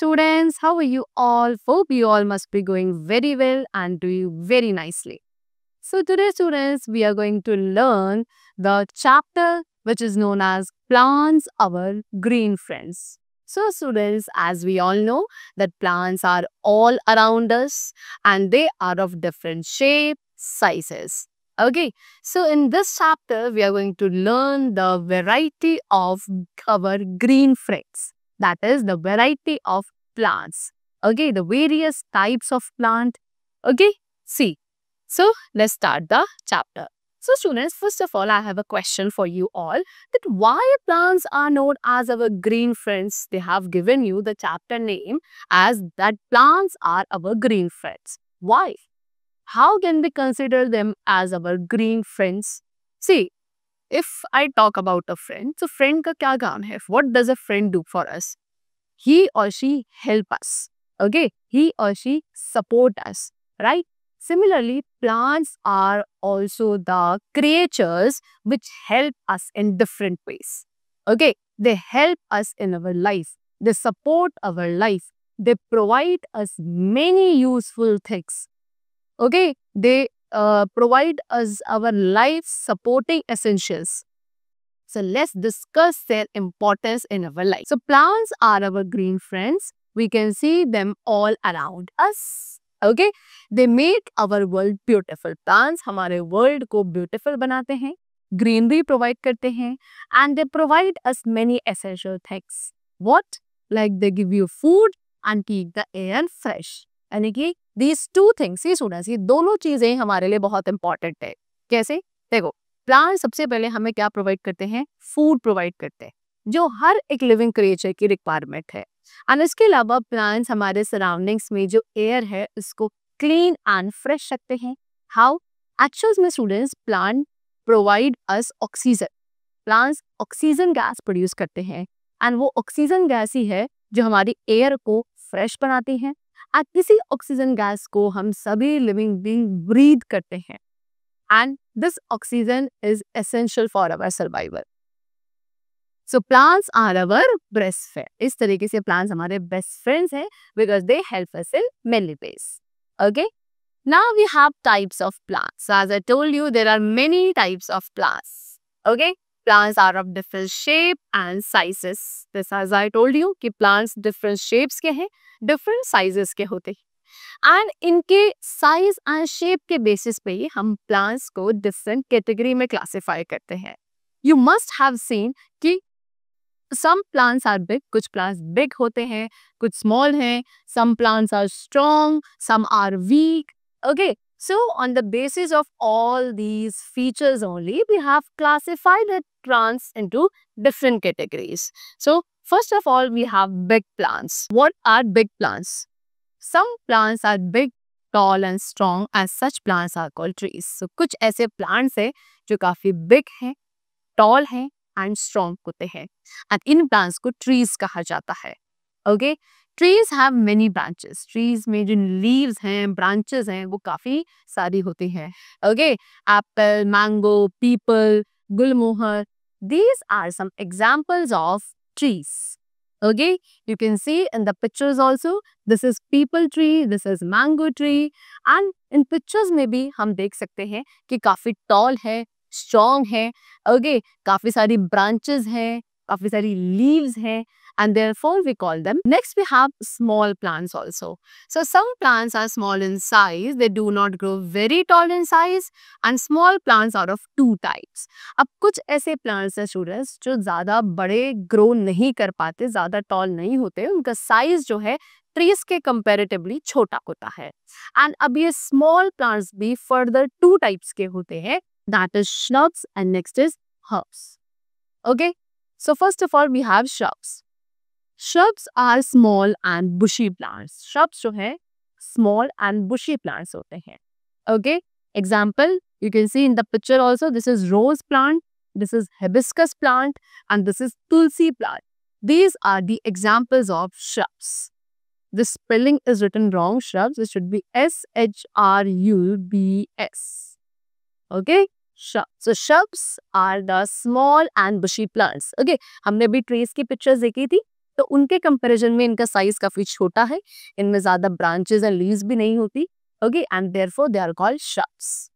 students, how are you all? Hope you all must be going very well and doing very nicely. So today students, we are going to learn the chapter which is known as Plants, Our Green Friends. So students, as we all know that plants are all around us and they are of different shape, sizes. Okay, so in this chapter, we are going to learn the variety of our green friends. That is the variety of plants. Okay, the various types of plant. Okay, see. So let's start the chapter. So students, first of all, I have a question for you all that why plants are known as our green friends. They have given you the chapter name as that plants are our green friends. Why? How can we consider them as our green friends? See, if I talk about a friend, so friend का क्या काम है? What does a friend do for us? He or she help us. Okay, he or she support us, right? Similarly, plants are also the creatures which help us in different ways. Okay, they help us in our life. They support our life. They provide us many useful things. Okay, they provide us our life supporting essentials. So let's discuss their importance in our life. So plants are our green friends. We can see them all around us. Okay, they make our world beautiful. Plants हमारे world को beautiful बनाते हैं, greenery provide करते हैं, and they provide us many essential things. What? Like they give you food and keep the air fresh. यानी कि these two things, ये सुना सी दोनों चीजें हमारे लिए बहुत important है. कैसे? देखो, प्लांट सबसे पहले हमें क्या प्रोवाइड करते हैं? फूड प्रोवाइड करते हैं, जो हर एक लिविंग क्रिएचर की रिक्वायरमेंट है. और इसके अलावा प्लांट्स हमारे सराउंडिंग्स में जो एयर है उसको क्लीन एंड फ्रेश रखते हैं. हाउ? एक्चुअल्स में students, plant provide us oxygen. Plants oxygen gas produce करते हैं एंड वो ऑक्सीजन गैस ही है जो हमारी एयर को फ्रेश बनाती है. और इसी ऑक्सीजन गैस को हम सभी लिविंग बीइंग ब्रीथ करते हैं. And this oxygen is essential for our survival. So plants are our best friend. इस तरीके से plants हमारे best friends हैं because they help us in many ways. Okay. Now we have types of plants. So as I told you, there are many types of plants. Okay. Plants are of different shape and sizes. This as I told you कि plants different shapes के हैं, different sizes के होते हैं. And इनके size and shape के basis पे ही हम प्लांट्स को डिफरेंट कैटेगरी में क्लासिफाई करते हैं. यू मस्ट हैव सीन कि सम प्लांट्स आर बिग, कुछ प्लांट्स बिग होते हैं, कुछ स्मॉल हैं, some plants are strong, some are weak. Okay, so on the basis of all these features only, we have classified the plants into different categories. So first of all, we have big plants. What are big plants? Some plants are big, tall and strong, and such plants are called trees. So कुछ ऐसे plants हैं जो काफी big हैं, tall हैं and strong होते हैं. And in plants को trees कहा जाता है. Okay? Trees have many branches. Trees में जो leaves हैं, branches हैं, वो काफी सारी होती हैं. Okay? Apple, mango, peepal, gulmohar. These are some examples of trees. Okay, you can see in the pictures also, this is peepal tree, this is mango tree, and in pictures में भी हम देख सकते हैं कि काफी tall है, strong है, okay, काफी सारी branches हैं, काफी सारी leaves हैं, and therefore we call them. Next we have small plants also. So some plants are small in size, they do not grow very tall in size, and small plants are of two types. अब कुछ ऐसे plants हैं students जो ज़्यादा बड़े grow नहीं कर पाते, ज़्यादा tall नहीं होते, उनका size जो है trees के comparatively छोटा होता है. And अब ये small plants भी further two types के होते हैं, that is shrubs and next is herbs. Okay, so first of all we have shrubs. Shrubs are small and bushy plants. Shrubs जो है small and bushy plants होते हैं. Okay, example you can see in the picture also, this is rose plant, this is hibiscus plant, and this is tulsi plant. These are the examples of shrubs. The spelling is written wrong. Shrubs, it should be shrubs. Okay, shrubs. So shrubs are the small and bushy plants. Okay, हमने भी trees की pictures देखी थी. तो उनके comparison में इनका size काफी छोटा है, इनमें ज्यादा ब्रांचेस एंड लीव्स भी नहीं होती. Okay, and therefore they are called shrubs.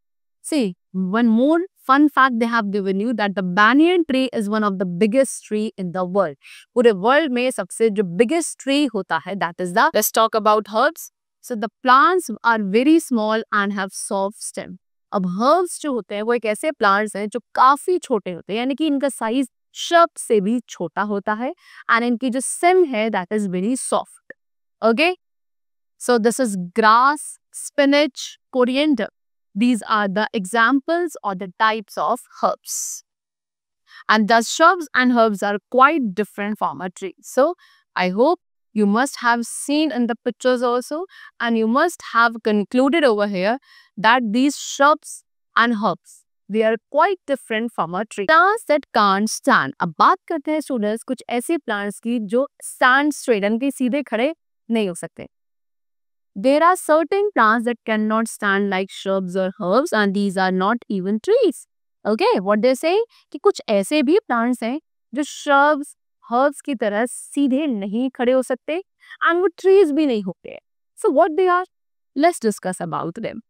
See, one more fun fact they have given you that the banyan tree is one of the biggest tree in the world. पूरे world में सबसे जो biggest tree होता है, that is the. Let's talk about herbs. So the plants are very small and have soft stem. अब herbs जो होते हैं वो एक ऐसे plants हैं जो काफी छोटे होते हैं, यानी कि इनका साइज shrub से भी छोटा होता है, and इनकी जो stem है that is very soft. Okay, so this is grass, spinach, coriander. These are the examples or the types of herbs. And the shrubs and herbs are quite different from a tree. So I hope you must have seen in the pictures also, and you must have concluded over here that these shrubs and herbs, they are quite different from a tree. Plants that can't stand. अब बात करते हैं students कुछ ऐसे plants की जो stand straight, यानी कि सीधे खड़े नहीं हो सकते. There are certain plants that cannot stand like shrubs or herbs, and these are not even trees. Okay, what they say कि कुछ ऐसे भी plants हैं जो shrubs, herbs की तरह सीधे नहीं खड़े हो सकते, and वो trees भी नहीं होते हैं. So what they are? Let's discuss about them.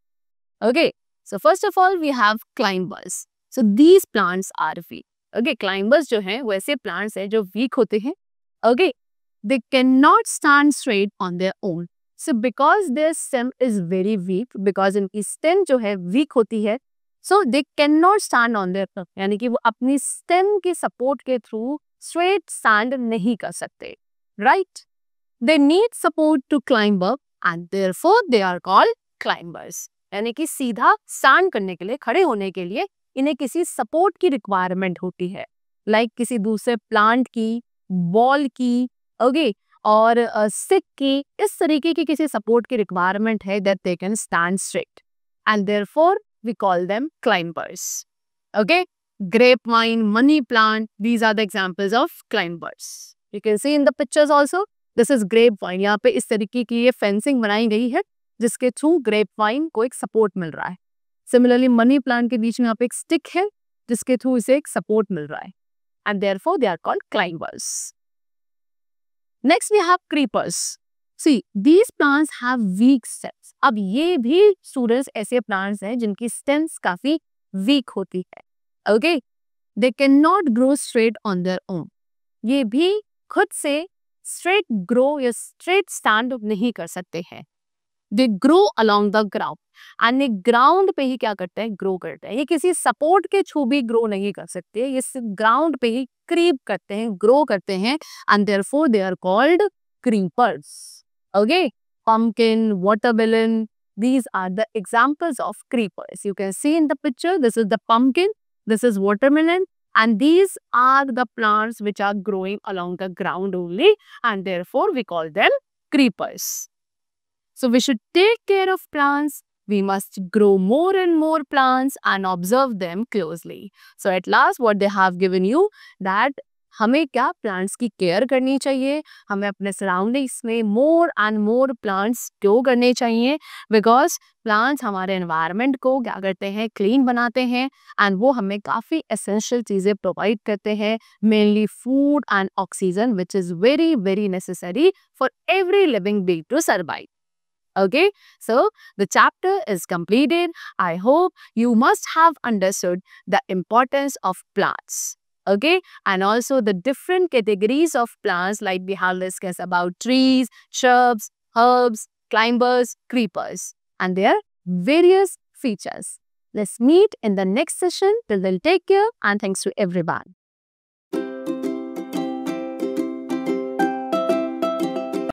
Okay, so first of all we have climbers. So these plants are weak. Okay, climbers जो हैं वो ऐसे plants हैं जो weak होते हैं. Okay, they cannot stand straight on their own. So because their stem is very weak, because इनकी stem जो है weak होती है, so they cannot stand on their own. यानी कि वो अपनी stem के support के through straight stand नहीं कर सकते, right? They need support to climb up, and therefore they are called climbers. यानी कि सीधा stand करने के लिए, खड़े होने के लिए इन्हें किसी support की requirement होती है, like किसी दूसरे plant की, ball की, okay, और सिक की, इस तरीके की किसी सपोर्ट की रिक्वायरमेंट है that they can stand straight, and therefore we call them climbers. Okay, grapevine, money plant, these are the examples of climbers. You can see in the pictures also, this is grapevine. यहाँ पे इस तरीके की ये fencing बनाई गई है जिसके थ्रू grapevine को एक सपोर्ट मिल रहा है. सिमिलरली मनी प्लांट के बीच में यहाँ पे एक स्टिक है जिसके थ्रू इसे एक सपोर्ट मिल रहा है, and therefore they are called climbers. Next we have creepers. See, these plants have weak stems. अब ये भी students ऐसे plants हैं जिनकी stems काफी weak होती है. Okay, they cannot grow straight on their own. ये भी खुद से straight grow या straight stand नहीं कर सकते हैं. They grow along the ground. And ये ground पे ही क्या करते हैं? Grow करते हैं. ये किसी support के थ्रू भी grow नहीं कर सकते. ये ground पे ही creep करते हैं, grow करते हैं, and therefore they are called creepers. Okay, pumpkin, watermelon, these are the examples of creepers. You can see in the picture, this is the pumpkin, this is watermelon, and these are the plants which are growing along the ground only, and therefore we call them creepers. So we should take care of plants. We must grow more and more plants and observe them closely. So at last what they have given you that हमें क्या plants की care करनी चाहिए, हमें अपने surroundings में more and more plants grow करने चाहिए, because plants हमारे environment को क्या करते हैं, clean बनाते हैं, and वो हमें काफ़ी essential चीज़ें provide करते हैं, mainly food and oxygen, which is very very necessary for every living being to survive. Okay, so the chapter is completed. I hope you must have understood the importance of plants. Okay, and also the different categories of plants, like we have discussed about trees, shrubs, herbs, climbers, creepers, and their various features. Let's meet in the next session. Till then, take care and thanks to everyone.